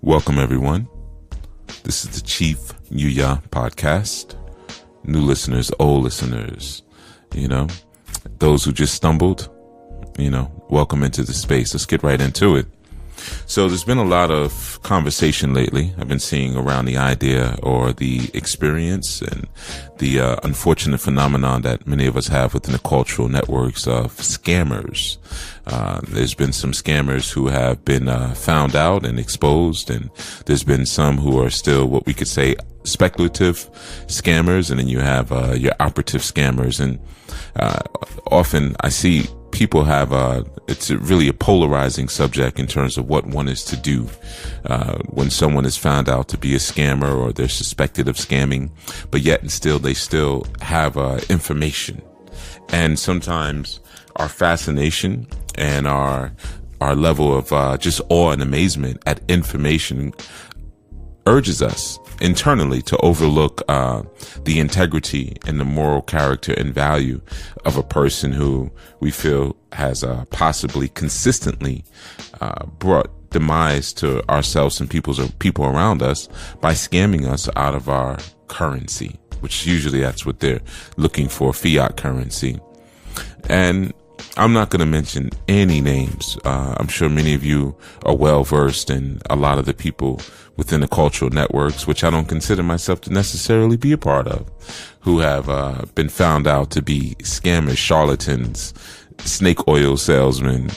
Welcome, everyone. This is the Chief Yuya podcast. New listeners, old listeners, those who just stumbled, welcome into the space. Let's get right into it. So there's been a lot of conversation lately. I've been seeing around the idea or the experience and the unfortunate phenomenon that many of us have within the cultural networks of scammers. There's been some scammers who have been found out and exposed, and there's been some who are still what we could say speculative scammers, and then you have your operative scammers. And often I see people have it's really a polarizing subject in terms of what one is to do when someone is found out to be a scammer or they're suspected of scamming, but yet and still they still have information. And sometimes our fascination and our level of just awe and amazement at information urges us internally to overlook the integrity and the moral character and value of a person who we feel has possibly consistently brought demise to ourselves and people around us by scamming us out of our currency, which usually that's what they're looking for, fiat currency. And I'm not going to mention any names. I'm sure many of you are well versed in a lot of the people within the cultural networks, which I don't consider myself to necessarily be a part of, who have been found out to be scammers, charlatans, snake oil salesmen,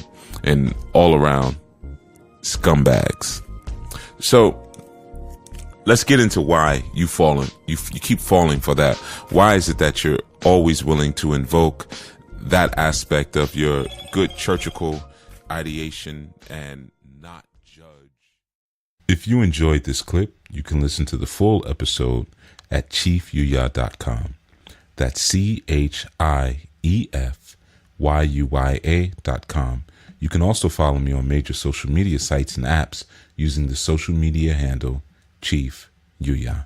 and all around scumbags. So let's get into why you keep falling for that. Why is it that you're always willing to invoke that aspect of your good churchical ideation and not judge? If you enjoyed this clip, you can listen to the full episode at chiefyuya.com. That's CHIEFYUYA.com. You can also follow me on major social media sites and apps using the social media handle Chief Yuya.